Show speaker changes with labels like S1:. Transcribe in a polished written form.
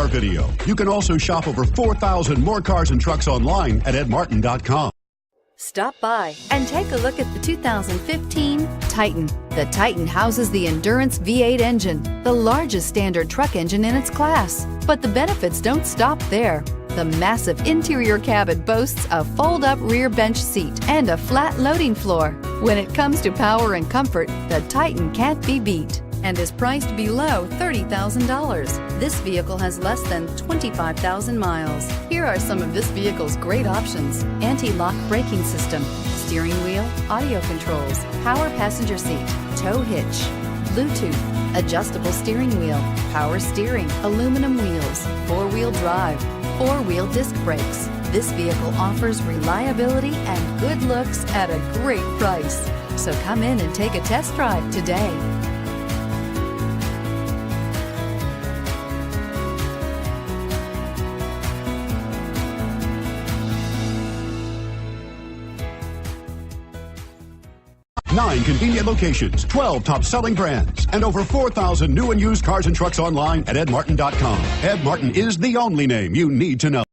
S1: our video. You can also shop over 4,000 more cars and trucks online at edmartin.com.
S2: Stop by and take a look at the 2015 Titan. The Titan houses the Endurance V8 engine, the largest standard truck engine in its class. But the benefits don't stop there. The massive interior cabin boasts a fold-up rear bench seat and a flat loading floor. When it comes to power and comfort, the Titan can't be beat and is priced below $30,000. This vehicle has less than 25,000 miles. Here are some of this vehicle's great options: anti-lock braking system, steering wheel audio controls, power passenger seat, tow hitch, Bluetooth, adjustable steering wheel, power steering, aluminum wheels, four-wheel drive, four-wheel disc brakes. This vehicle offers reliability and good looks at a great price. So come in and take a test drive today.
S1: Nine convenient locations, 12 top-selling brands, and over 4,000 new and used cars and trucks online at edmartin.com. Ed Martin is the only name you need to know.